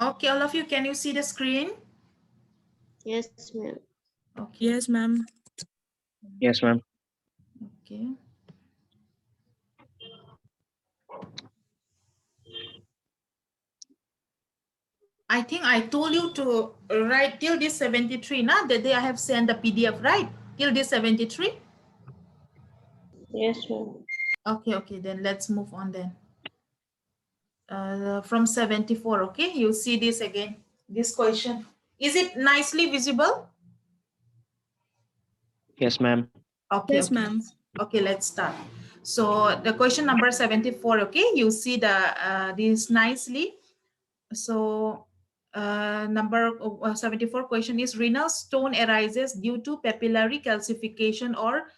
Okay, all of you, can you see the screen? Yes, ma'am. Okay. Yes, ma'am. Yes, ma'am. Okay. I think I told you to write till this 73. Now that day I have sent the PDF, right? Till this 73. Yes, ma'am. Okay, then let's move on then. From 74, okay? You see this again, this question. Is it nicely visible? Yes, ma'am. Okay, Yes, ma'am. Okay, let's start. So the question number 74, okay? You see this nicely. So number 74 question is, renal stone arises due to papillary calcification or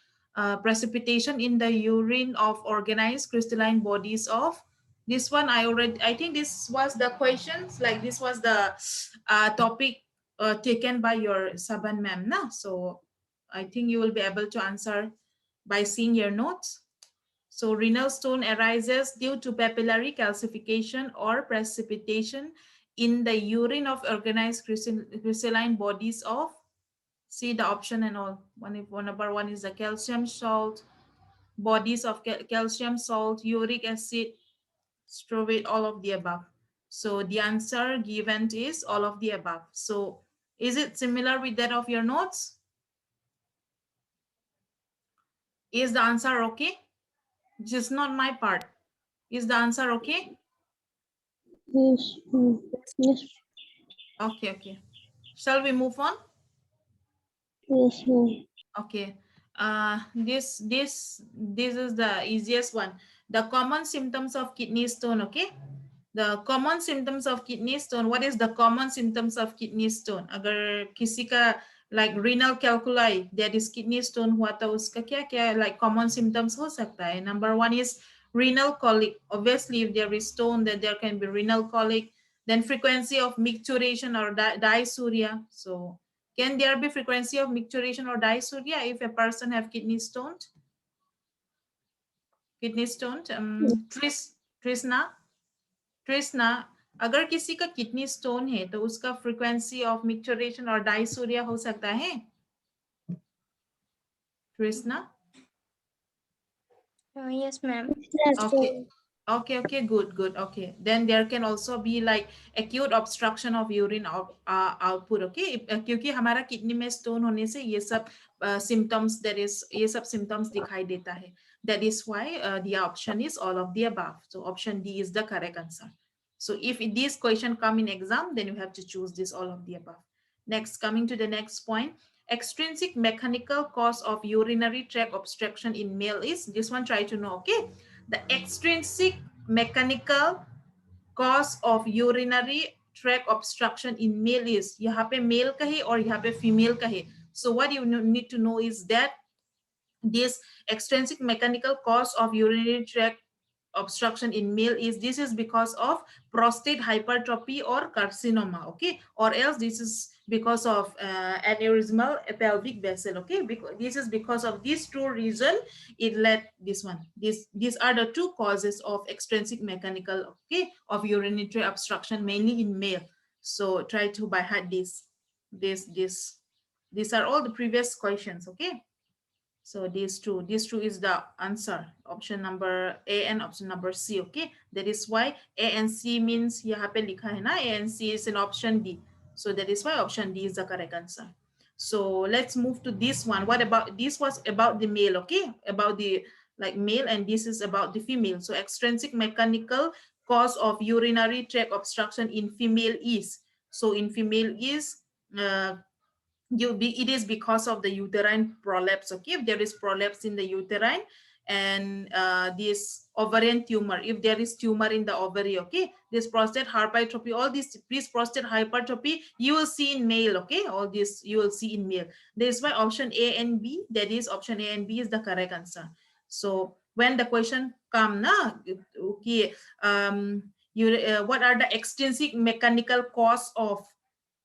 precipitation in the urine of organized crystalline bodies of. This one I think this was the questions, like this was the topic taken by your Saban ma'am na. So I think you will be able to answer by seeing your notes. So renal stone arises due to papillary calcification or precipitation in the urine of organized crystalline bodies of, see the option and all. Number one is the calcium salt, bodies of calcium salt, uric acid, strobate, all of the above. So the answer given is all of the above. So is it similar with that of your notes? Is the answer okay? Just not my part. Is the answer okay? Yes, ma'am. Yes, Okay. Shall we move on? yes, ma'am. Okay. This is the easiest one. The common symptoms of kidney stone. Okay. The common symptoms of kidney stone. What is the common symptoms of kidney stone? अगर किसी का like renal calculi, there is kidney stone हुआ तो उसका क्या क्या like common symptoms हो सकता है? Number one is renal colic. Obviously, if there is stone, then there can be renal colic. Then frequency of micturition or dysuria. So can there be frequency of micturition or dysuria if a person have kidney stone? Kidney stone. Trisna, अगर किसी का kidney stone है तो उसका frequency of micturition और डायसूरिया हो सकता है? Trisna? Yes, ma'am. Okay, good. Okay, then there can also be like acute obstruction of urine output. Okay, क्योंकि हमारा किडनी में स्टोन होने से ये सब symptoms, ये सब symptoms दिखाई देता है. That is why the option is all of the above. So option D is the correct answer. So if this question come in exam, then you have to choose this all of the above. Next, coming to the next point, extrinsic mechanical cause of urinary tract obstruction in male is, this one try to know. Okay, the extrinsic mechanical cause of urinary tract obstruction in male is, यहाँ पे male का है और यहाँ पे female का है. So what you need to know is that this extrinsic mechanical cause of urinary tract obstruction in male is, this is because of prostate hypertrophy or carcinoma. Okay, or else this is because of aneurysmal pelvic vessel. Okay, because this is because of these two reason it led this one. These are the two causes of extrinsic mechanical, okay, of urinary tract obstruction, mainly in male. So try to by heart these are all the previous questions. Okay, so these two is the answer, option number A and option number C. Okay, that is why A and C means यहाँ पे लिखा है ना, A and C is in option D. So that is why option D is the correct answer. So let's move to this one. What about, this was about the male, okay, about the like male, and this is about the female. So extrinsic mechanical cause of urinary tract obstruction in female is, so in female is it is because of the uterine prolapse. Okay, if there is prolapse in the uterine, and this ovarian tumor, if there is tumor in the ovary, okay, this prostate hypertrophy, all this prostate hypertrophy you will see in male. Okay, all this you will see in male. That is why option A and B, that is option A and B is the correct answer. So when the question come na, okay, what are the extrinsic mechanical cause of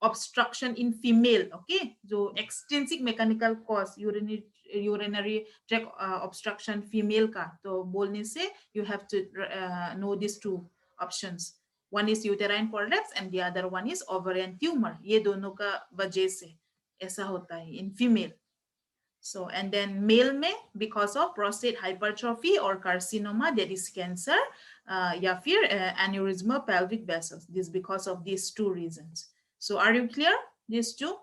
obstruction in female? Okay, so extrinsic mechanical cause urinary tract obstruction female का, तो बोलने से you have to know these two options. One is uterine prolapse and the other one is ovarian tumor. ये दोनों का वजह से ऐसा होता है in female. So, and then male में because of prostate hypertrophy or carcinoma, that is cancer, या फिर aneurysma pelvic vessels. This because of these two reasons. So, are you clear? These two?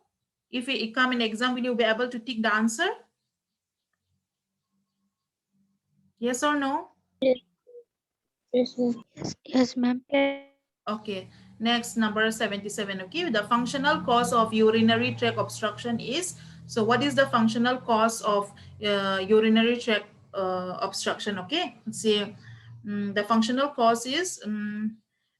If it come in exam, will you be able to tick the answer? Yes or no? Yes, ma'am. Yes, ma'am. Okay, next number 77. Okay, the functional cause of urinary tract obstruction is, so what is the functional cause of urinary tract obstruction? Okay, let's see. The functional cause is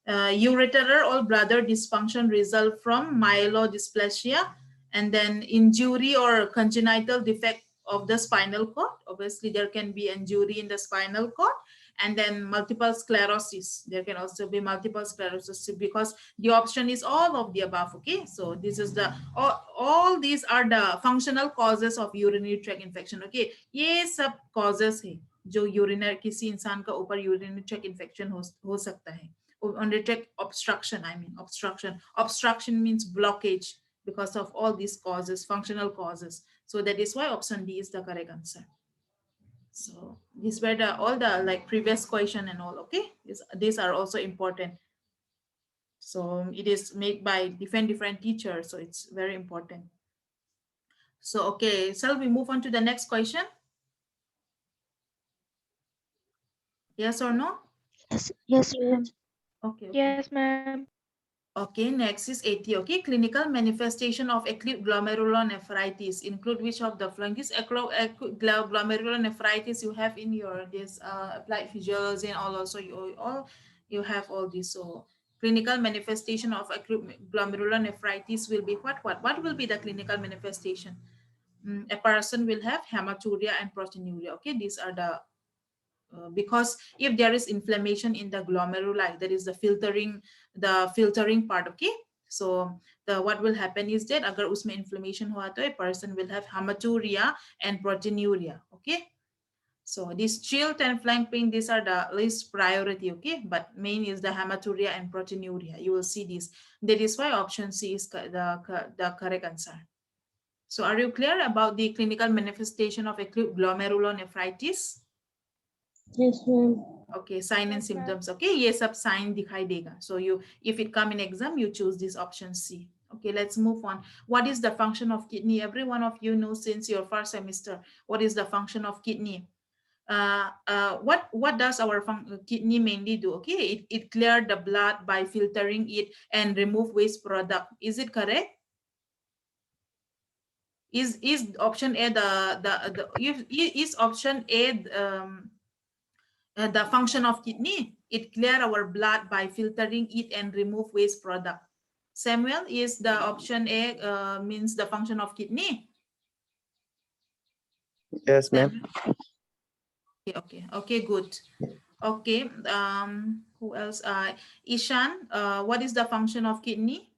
ureteral or bladder dysfunction result from myelodysplasia, and then injury or congenital defect of the spinal cord. Obviously, there can be injury in the spinal cord, and then multiple sclerosis. There can also be multiple sclerosis because the option is all of the above. Okay, so this is the all these are the functional causes of urinary tract infection. Okay, ये सब causes है जो urinary किसी इंसान का ऊपर urinary tract infection हो सकता है. Urinary tract obstruction, I mean obstruction means blockage because of all these causes, functional causes. So that is why option D is the correct answer. So these were the all the like previous question and all. Okay, these are also important. So it is made by different teachers, so it's very important. So okay, shall we move on to the next question? Yes or no? Yes, ma'am. Okay, okay. Yes, ma'am. Okay, next is 80. Okay, clinical manifestation of acute glomerulonephritis include which of the following? This acute glomerulonephritis you have in your this applied physiology and all, also you have all this. So clinical manifestation of acute glomerulonephritis will be what will be the clinical manifestation? A person will have hematuria and proteinuria. Okay, these are the because if there is inflammation in the glomeruli, that is the filtering part. Okay, so the what will happen is that agar usme inflammation hua to a person will have hematuria and proteinuria. Okay, so this chilled and flank pain, these are the least priority. Okay, but main is the hematuria and proteinuria. You will see this. That is why option C is the correct answer. So are you clear about the clinical manifestation of acute glomerulonephritis? Yes, ma'am. Okay, sign and symptoms. Okay, ये सब sign दिखाई देगा. So you, if it come in exam, you choose this option C. Okay, let's move on. What is the function of kidney? Every one of you knows since your first semester. What is the function of kidney? What does our kidney mainly do? Okay, it clear the blood by filtering it and remove waste product. Is it correct? Is option A is option A the function of kidney? It clear our blood by filtering it and remove waste product. Samuel, is the option A means the function of kidney? Yes, ma'am. Okay, good. Okay, who else? Ishan, what is the function of kidney?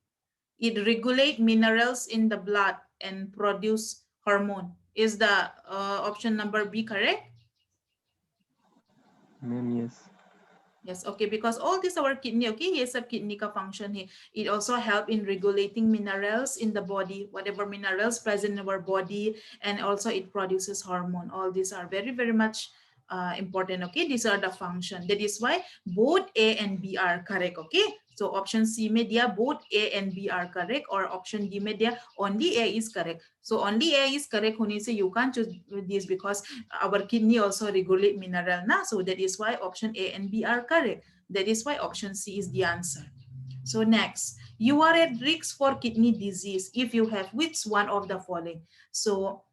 It regulate minerals in the blood and produce hormone. Is the option number B correct? Ma'am, yes. Yes, okay, because all this our kidney, okay, yes, a kidney ka function here. It also help in regulating minerals in the body, whatever minerals present in our body, and also it produces hormone. All these are very, very much important. Okay, these are the function. That is why both A and B are correct. Okay, so option C में दिया both A and B are correct, or option D में दिया only A is correct. So only A is correct होने से you can't choose this because our kidney also regulate mineral na. So that is why option A and B are correct. That is why option C is the answer. So next, you are at risk for kidney disease if you have which one of the following. So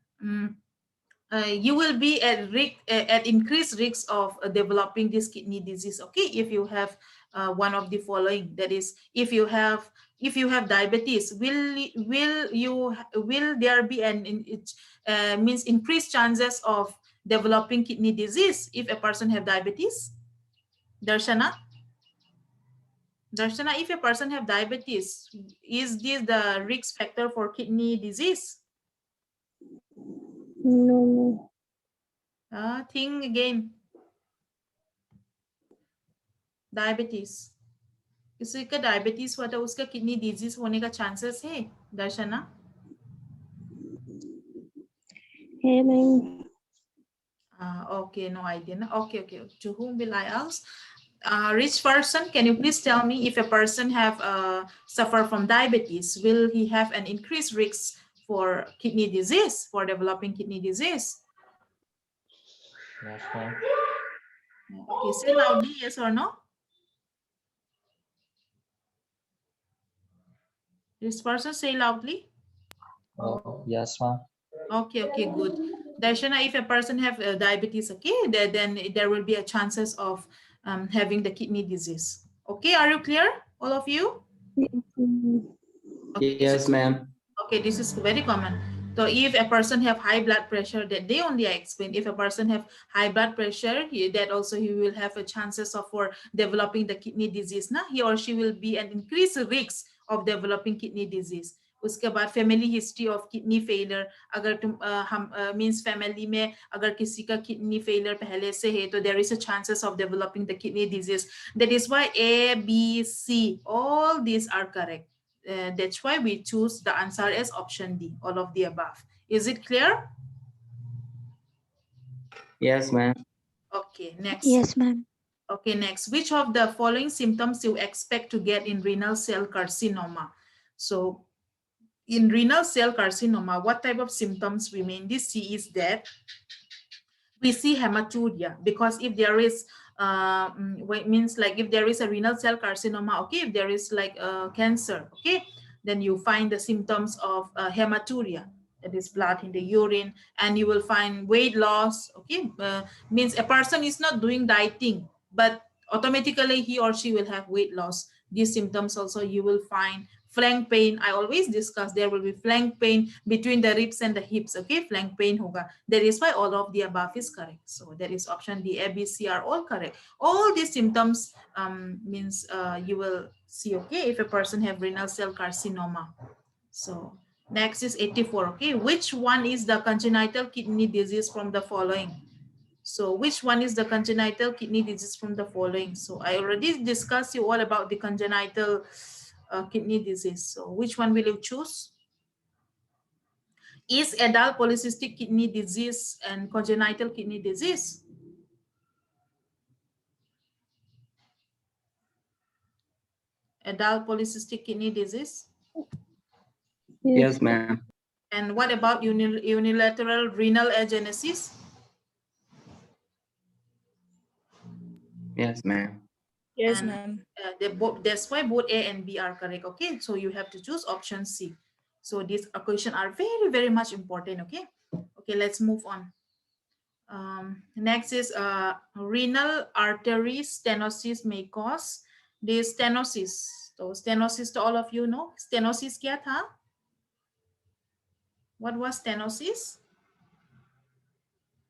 you will be at increased risk of developing this kidney disease. Okay, if you have one of the following, that is, if you have diabetes, will there be an means increased chances of developing kidney disease if a person have diabetes? Darshana, if a person have diabetes, is this the risk factor for kidney disease? No, Think again. Diabetes. किसी का diabetes हुआ था उसका kidney disease होने का chances है दर्शना? है ma'am. Okay, no idea. No? Okay. To whom will I ask? Rich person, can you please tell me if a person have suffer from diabetes, will he have an increased risk for kidney disease, for developing kidney disease? Yes, ma'am. Okay, say loudly, yes or no? This person say loudly. Yes, ma'am. Okay, good. Darshana, if a person have diabetes, okay, then there will be a chances of having the kidney disease. Okay, are you clear, all of you? Okay, Yes, ma'am. Okay, this is very common. So if a person have high blood pressure, that they only explain. If a person have high blood pressure, that also he will have a chances of for developing the kidney disease. Na, he or she will be an increased risk of developing kidney disease. उसके बाद family history of kidney failure, अगर तुम हम means family में अगर किसी का kidney failure पहले से है तो there is a chances of developing the kidney disease. That is why A, B, C, all these are correct. That's why we choose the answer as option D, all of the above. Is it clear? Yes, ma'am. Okay, next. Yes, ma'am. Okay, next. Which of the following symptoms you expect to get in renal cell carcinoma? So in renal cell carcinoma, what type of symptoms we mainly see is that we see hematuria, because if there is it means like if there is a renal cell carcinoma, okay, if there is like cancer, okay, then you find the symptoms of hematuria, that is blood in the urine, and you will find weight loss, okay, means a person is not doing dieting, but automatically he or she will have weight loss. These symptoms also you will find. Flank pain, I always discuss, there will be flank pain between the ribs and the hips, okay, flank pain hoga. That is why all of the above is correct. So that is option D, A, B, C are all correct. All these symptoms means you will see, okay, if a person have renal cell carcinoma. So next is 84, okay, which one is the congenital kidney disease from the following? So which one is the congenital kidney disease from the following? So I already discussed you all about the congenital kidney disease. So which one will you choose? Is adult polycystic kidney disease and congenital kidney disease? Adult polycystic kidney disease? Yes, ma'am. And what about unilateral renal agenesis? Yes, ma'am. Yes, And ma'am. that's why both A and B are correct, okay? So you have to choose option C. So these questions are very, very much important, okay? Okay, let's move on. Next is renal artery stenosis may cause this stenosis. So stenosis, to all of you know, stenosis kya tha? What was stenosis?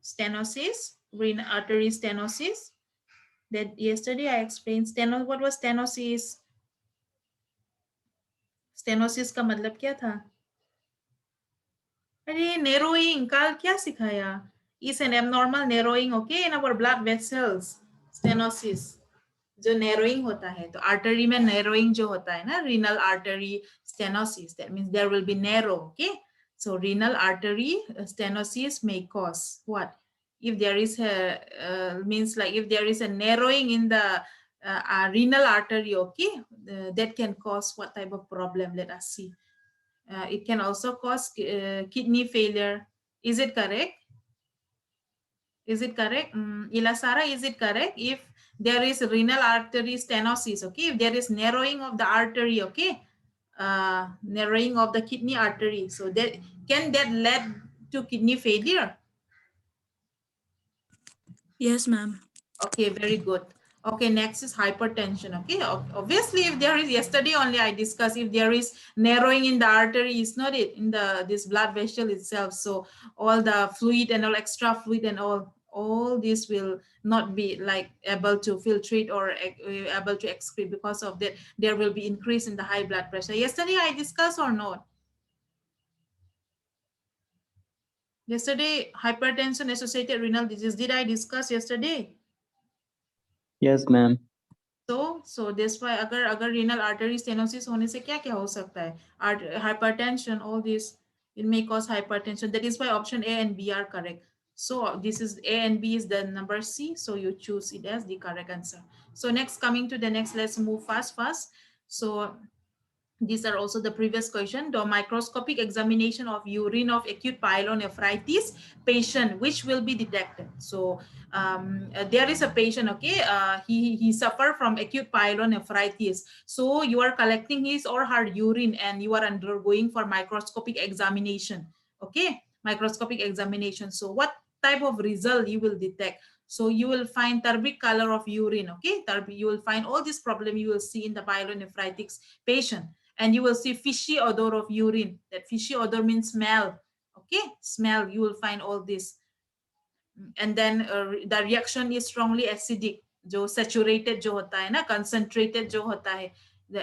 Stenosis, renal artery stenosis. That yesterday I explained what was stenosis? Stenosis का मतलब क्या था? अरे narrowing कल क्या सिखाया? Is an abnormal narrowing, okay, in our blood vessels. Stenosis जो narrowing होता है, तो artery में narrowing जो होता है ना, renal artery stenosis, that means there will be narrow, okay? So renal artery stenosis may cause what? If there is a means like if there is a narrowing in the renal artery, okay, that can cause what type of problem? Let us see. It can also cause kidney failure. Is it correct? Is it correct? Ilasara, is it correct? If there is renal artery stenosis, okay, if there is narrowing of the artery, okay, narrowing of the kidney artery, so that can that lead to kidney failure? Yes, ma'am. Okay, very good. Okay, next is hypertension. Okay, obviously, if there is, yesterday only I discussed, if there is narrowing in the artery, it's not it in the this blood vessel itself. So all the fluid and all extra fluid and all this will not be like able to filtrate or able to excrete. Because of that, there will be increase in the high blood pressure. Yesterday I discussed or not? Yesterday, hypertension associated renal disease. Did I discuss yesterday? Yes, ma'am. So that's why अगर renal artery stenosis होने से क्या हो सकता है? Hypertension, all this, it may cause hypertension. That is why option A and B are correct. So this is A and B is the number C. So you choose it as the correct answer. So next, coming to the next, let's move fast. So these are also the previous question. The microscopic examination of urine of acute pyelonephritis patient, which will be detected. So there is a patient, okay, he suffer from acute pyelonephritis. So you are collecting his or her urine and you are undergoing for microscopic examination, okay, microscopic examination. So what type of result you will detect? So you will find turbic color of urine, okay, you will find all this problem you will see in the pyelonephritis patient. And you will see fishy odor of urine. That fishy odor means smell, okay, smell. You will find all this. And then the reaction is strongly acidic, जो saturated जो होता है ना, concentrated जो होता है,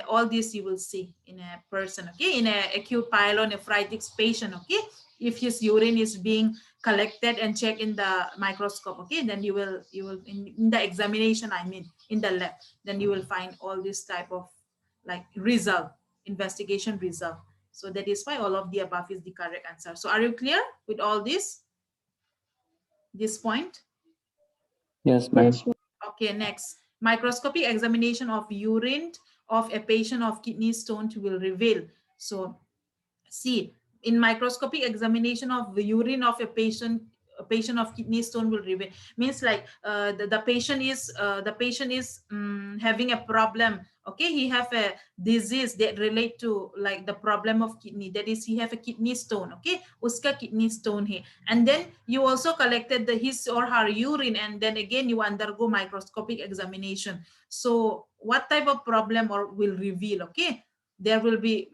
all this you will see in a person, okay, in a acute pyelonephritis patient, okay. If his urine is being collected and checked in the microscope, okay, then you will in the examination, I mean in the lab, then you will find all this type of like result, investigation result. So that is why all of the above is the correct answer. So are you clear with all this point? Yes, ma'am. Yes, ma'am. Okay, next, microscopic examination of urine of a patient of kidney stone will reveal. So see, in microscopic examination of the urine of a patient of kidney stone will reveal, means like the patient is having a problem, okay, he have a disease that relate to like the problem of kidney, that is he have a kidney stone, okay, uska kidney stone hai. And then you also collected his or her urine, and then again you undergo microscopic examination. So what type of problem or will reveal, okay, there will be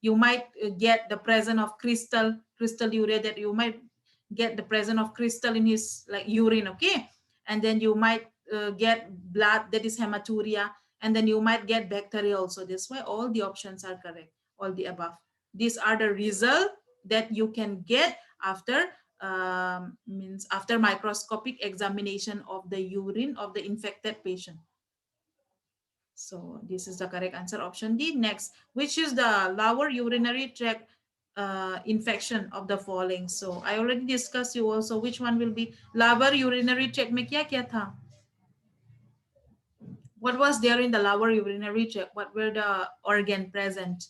you might get the presence of crystal urea, that you might get the presence of crystal in his like urine, okay, and then you might get blood, that is hematuria, and then you might get bacteria also. That's why all the options are correct, all the above. These are the result that you can get after after microscopic examination of the urine of the infected patient. So this is the correct answer, option D. Next, which is the lower urinary tract infection of the following? So I already discussed you also which one will be lower urinary tract. में क्या था? What was there in the lower urinary tract? What were the organ present?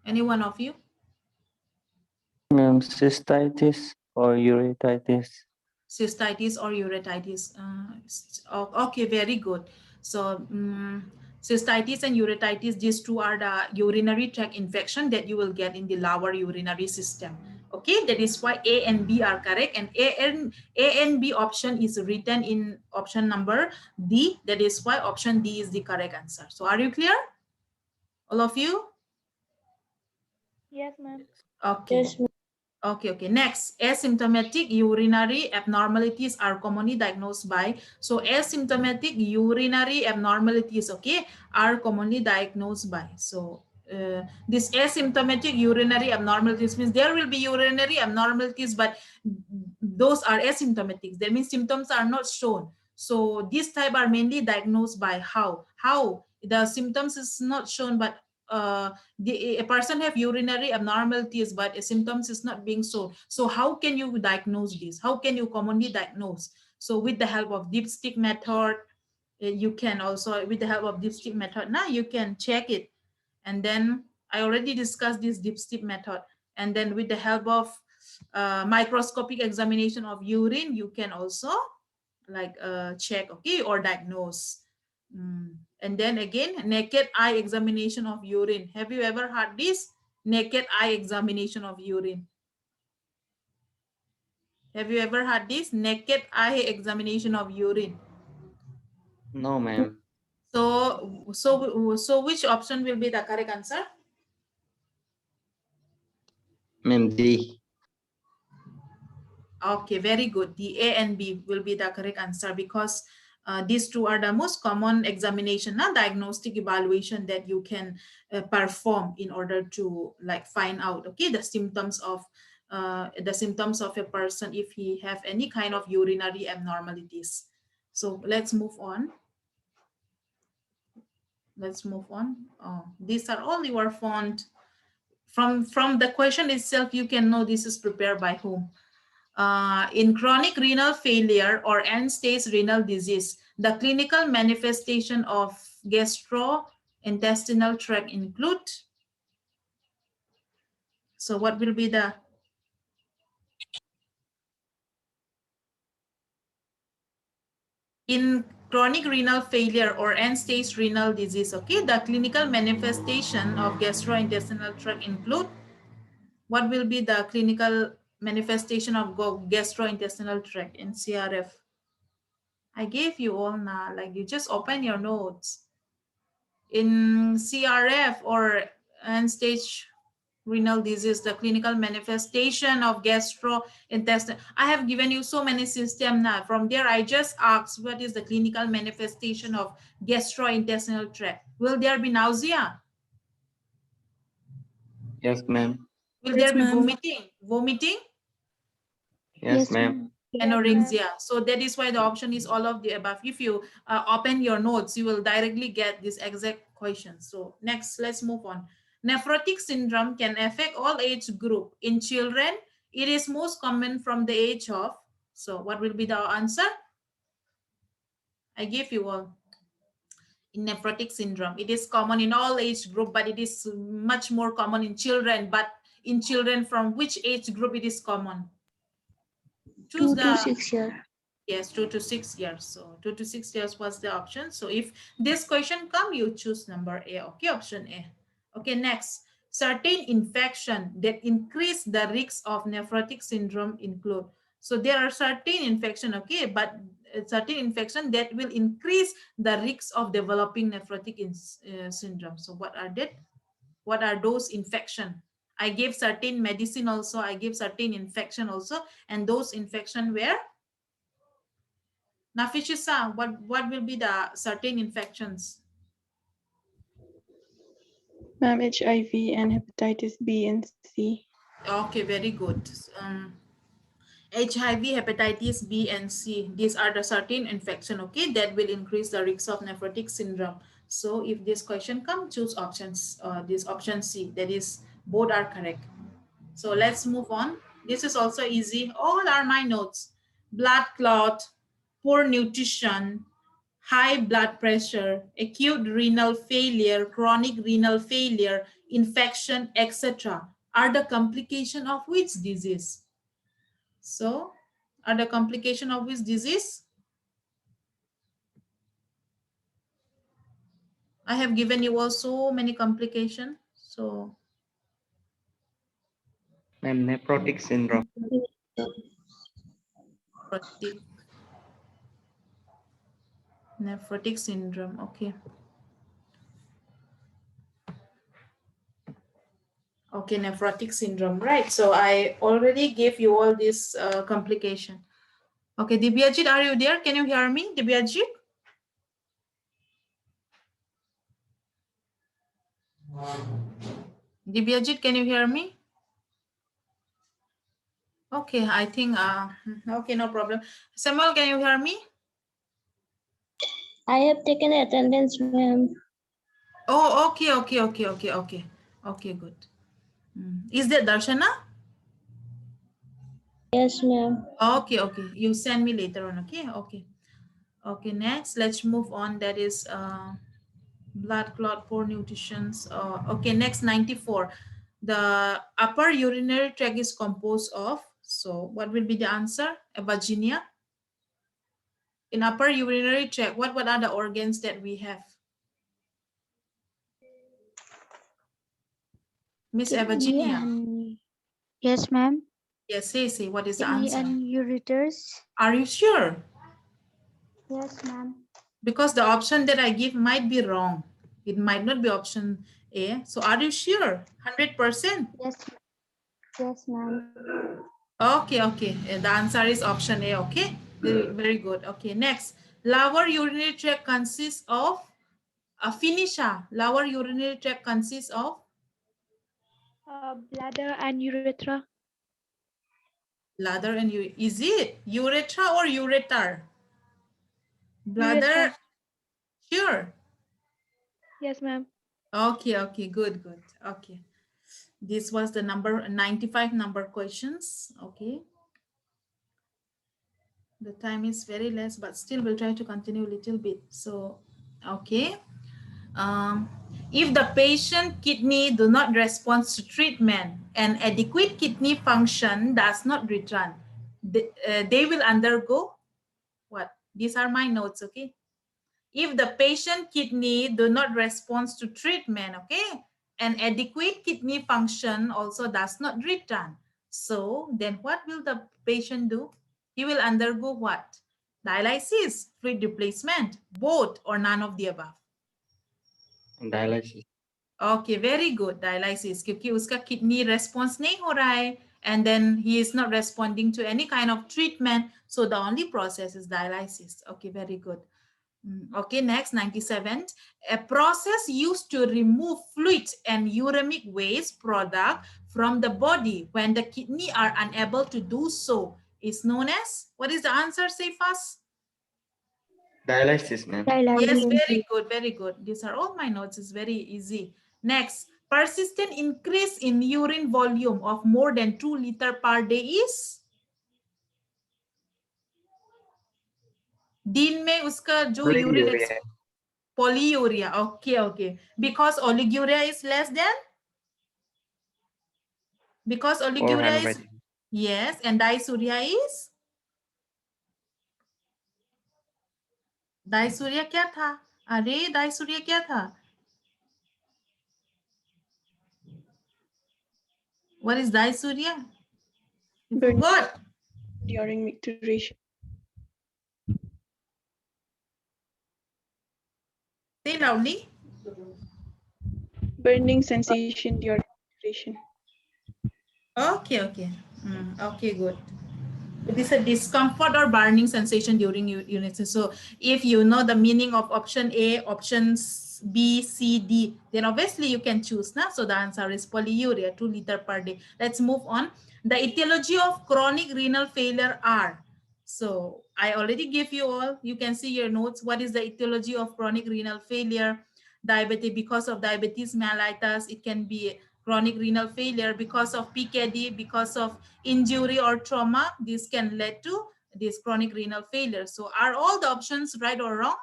Any one of you? Cystitis or urethritis? Cystitis or urethritis. Okay, very good. So cystitis and urethritis, these two are the urinary tract infection that you will get in the lower urinary system. Okay, that is why A and B are correct, and A and B option is written in option number D. That is why option D is the correct answer. So are you clear, all of you? Yes, ma'am. Okay. Yes, ma'am. Okay. Next, asymptomatic urinary abnormalities are commonly diagnosed by. So asymptomatic urinary abnormalities, okay, are commonly diagnosed by. So this asymptomatic urinary abnormalities means there will be urinary abnormalities, but those are asymptomatic. That means symptoms are not shown. So this type are mainly diagnosed by how the symptoms is not shown, but a person have urinary abnormalities, but a symptoms is not being shown. So how can you diagnose this? How can you commonly diagnose? So with the help of dipstick method, you can also, with the help of dipstick method, now you can check it. And then I already discussed this dipstick method. And then with the help of microscopic examination of urine, you can also like check, okay, or diagnose. And then again, naked eye examination of urine. Have you ever heard this? Naked eye examination of urine. Have you ever heard this? Naked eye examination of urine. No, ma'am. So which option will be the correct answer? Ma'am, D. Okay, very good. The A and B will be the correct answer, because these two are the most common examination, diagnostic evaluation that you can perform in order to like find out, okay, the symptoms of the symptoms of a person if he have any kind of urinary abnormalities. So let's move on. Let's move on. These are all your font. From the question itself, you can know this is prepared by whom. In chronic renal failure or end-stage renal disease, the clinical manifestation of gastrointestinal tract include. So what will be the in chronic renal failure or end-stage renal disease? Okay, the clinical manifestation of gastrointestinal tract include. What will be the clinical manifestation of gastrointestinal tract in CRF? I gave you all now, like you just open your notes. In CRF or end-stage renal disease, the clinical manifestation of gastrointestinal. I have given you so many systems now. From there, I just asked what is the clinical manifestation of gastrointestinal tract. Will there be nausea? Yes, ma'am. Will Yes, there be ma'am. vomiting? Vomiting? Yes, ma'am. Anorexia. So that is why the option is all of the above. If you open your notes, you will directly get this exact question. So next, let's move on. Nephrotic syndrome can affect all age group. In children, it is most common from the age of. So what will be the answer? I gave you all. In nephrotic syndrome, it is common in all age group, but it is much more common in children. But in children, from which age group it is common? Choose 2 the to 6 years. yes, 2 to 6 years. So 2 to 6 years was the option. So if this question come, you choose number A. Okay, option A. Okay, next. Certain infection that increase the risk of nephrotic syndrome include. So there are certain infection, okay, but certain infection that will increase the risk of developing nephrotic syndrome. So what are that? What are those infection? I gave certain medicine also. I gave certain infection also, and those infection were. Nafisha, what will be the certain infections? Ma'am, HIV and hepatitis B and C. Okay, very good. HIV, hepatitis B and C, these are the certain infection, okay, that will increase the risk of nephrotic syndrome. So if this question comes, choose options, this option C, that is both are correct. So let's move on. This is also easy. All are my notes. Blood clot, poor nutrition, high blood pressure, acute renal failure, chronic renal failure, infection, etc. are the complication of which disease? So, are the complication of which disease? I have given you all so many complications. So, Ma'am, nephrotic syndrome. nephrotic syndrome, okay. Okay, nephrotic syndrome, right? So I already gave you all this complication. Okay, Dibyajit, are you there? Can you hear me, Dibyajit? Dibyajit, can you hear me? Okay, I think, okay, no problem. Samuel, can you hear me? I have taken attendance, ma'am. Oh, okay. Okay, good. Is that Darshana? Yes, ma'am. Okay. You send me later on, okay? Okay, next, let's move on. That is blood clot, poor nutrition. Okay, next, 94. The upper urinary tract is composed of, so what will be the answer? Virginia? In upper urinary tract, what are the organs that we have? Miss Virginia? Yes, ma'am. Yes, say, what is the Kidney answer? and ureters. Are you sure? Yes, ma'am. Because the option that I give might be wrong. It might not be option A. So are you sure? 100%? Yes, ma'am. Okay. The answer is option A, okay? Very good. Okay, next. Lower urinary tract consists of, Finisha. Lower urinary tract consists of? Bladder and urethra. Bladder and is it urethra or ureter? Bladder. Urethra. Sure. Yes, ma'am. Okay, okay, good, good. Okay. This was the number 95 number questions. Okay. The time is very less, but still we'll try to continue a little bit. So, okay. If the patient kidney do not respond to treatment and adequate kidney function does not return, they will undergo what? These are my notes, okay? If the patient kidney do not respond to treatment, okay, and adequate kidney function also does not return, so then what will the patient do? He will undergo what? Dialysis, fluid replacement, both or none of the above. Dialysis. Okay, very good. Dialysis, क्योंकि उसका kidney response नहीं हो रहा है, and then he is not responding to any kind of treatment, so the only process is dialysis. Okay, very good. Okay, next, 97. A process used to remove fluid and uremic waste product from the body when the kidney are unable to do so is known as, what is the answer? Say fast. Dialysis, ma'am. Yes, very good, very good. These are all my notes. It's very easy. Next, persistent increase in urine volume of more than 2 liters per day is? दिन में उसका जो urine Polyuria. polyuria. Okay, okay. Because oliguria is less than? Because oliguria is, 400. yes, and dysuria is? Dysuria क्या था? अरे dysuria क्या था? What is dysuria? You Burning. forgot? During micturition. Say loudly. Burning sensation during micturition. Okay, okay. Okay, good. It is a discomfort or burning sensation during urination. So if you know the meaning of option A, options B, C, D, then obviously you can choose. Nah? So the answer is polyuria, 2 liters per day. Let's move on. The etiology of chronic renal failure are. So I already gave you all. You can see your notes. What is the etiology of chronic renal failure? Diabetes, because of diabetes mellitus. It can be chronic renal failure because of PKD, because of injury or trauma. This can lead to this chronic renal failure. So are all the options right or wrong?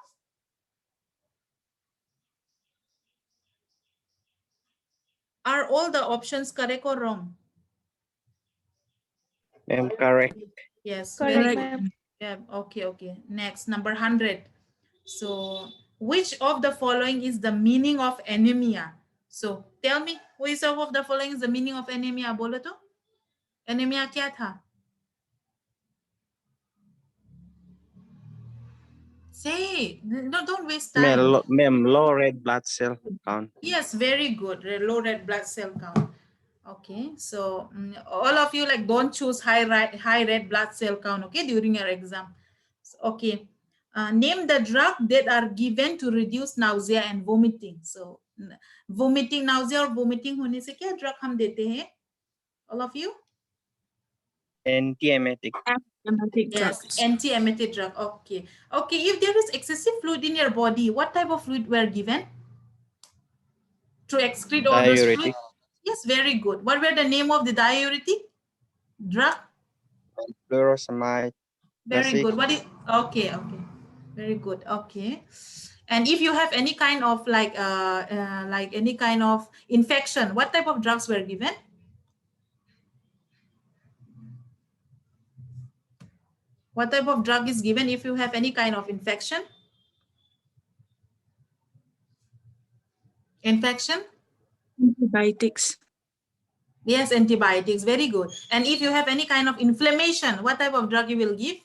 Are all the options correct or wrong? Ma'am, correct. Yes, Correct, very Correct. good. Yeah, okay, okay. Next, number 100. So which of the following is the meaning of anemia? So tell me, which of the following is the meaning of anemia? Bolo to? Anemia क्या था? Say, no, don't waste time. Ma'am, low red blood cell count. Yes, very good. Low red blood cell count. Okay, so all of you like don't choose high red blood cell count, okay, during your exam. So, okay, name the drug that are given to reduce nausea and vomiting. So vomiting, nausea और vomiting होने से क्या drug हम देते हैं? All of you? Antiemetic. Antiemetic Yes, drugs. anti-emetic drug. Okay, okay. If there is excessive fluid in your body, what type of fluid were given to excrete all those fluid? Diuretic. Yes, very good. What were the name of the diuretic drug? Furosemide. Very Lasix. good. What is, okay, okay. Very good. Okay. And if you have any kind of like any kind of infection, what type of drugs were given? What type of drug is given if you have any kind of infection? Infection? Antibiotics. Yes, antibiotics. Very good. And if you have any kind of inflammation, what type of drug you will give?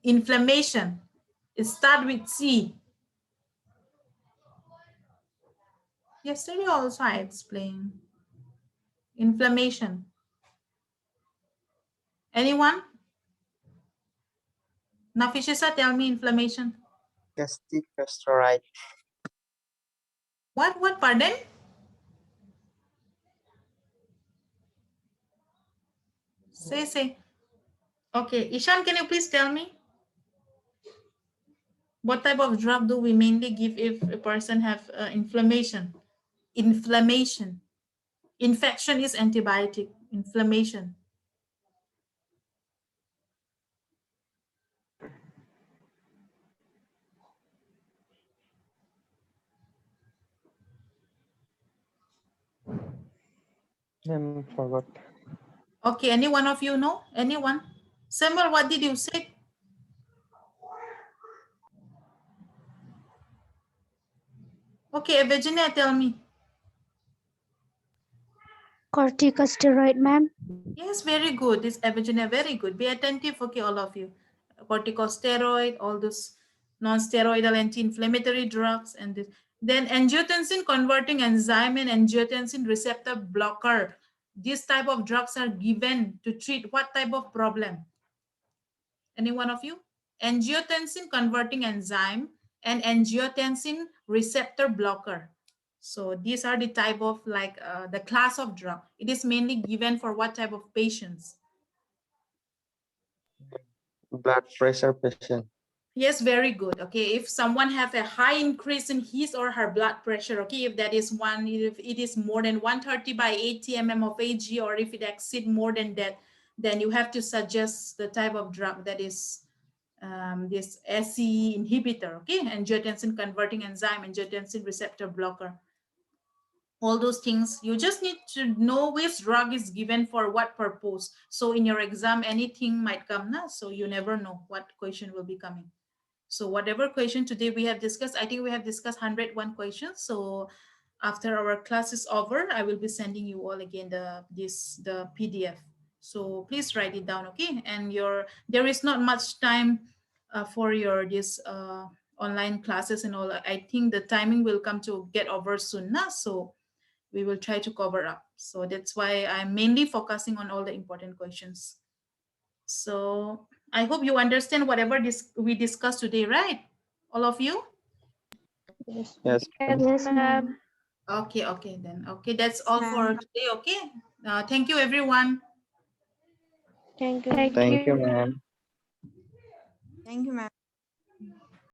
Inflammation. Start with C. Yesterday also I explained. Inflammation. Anyone? Nafisha, tell me inflammation. Corticosteroid. What, pardon? Say. Okay, Ishan, can you please tell me? What type of drug do we mainly give if a person have inflammation? Inflammation. Infection is antibiotic. Inflammation. Forgot. Okay, any one of you know? Anyone? Samuel, what did you say? Okay, Virginia, tell me. Corticosteroid, ma'am. Yes, very good. This Virginia, very good. Be attentive, okay, all of you. Corticosteroid, all those non-steroidal anti-inflammatory drugs, and this. Then angiotensin converting enzyme and angiotensin receptor blocker. These type of drugs are given to treat what type of problem? Any one of you? Angiotensin converting enzyme and angiotensin receptor blocker. So these are the type of the class of drug. It is mainly given for what type of patients? Blood pressure patient. Yes, very good. Okay, if someone have a high increase in his or her blood pressure, okay, if that is if it is more than 130 by 80 mm of Ag, or if it exceed more than that, then you have to suggest the type of drug that is this SCE inhibitor, okay, angiotensin converting enzyme, angiotensin receptor blocker. All those things, you just need to know which drug is given for what purpose. So in your exam, anything might come, so you never know what question will be coming. So whatever question today we have discussed, I think we have discussed 101 questions. So after our class is over, I will be sending you all again the PDF. So please write it down, okay? And there is not much time for your online classes and all. I think the timing will come to get over soon, so we will try to cover up. So that's why I'm mainly focusing on all the important questions. So I hope you understand whatever we discussed today, right? All of you? Yes. Yes, ma'am. Okay then. Okay, that's all for today, okay? Thank you, everyone. Thank you. Thank Thank you, you. ma'am. Thank you, ma'am.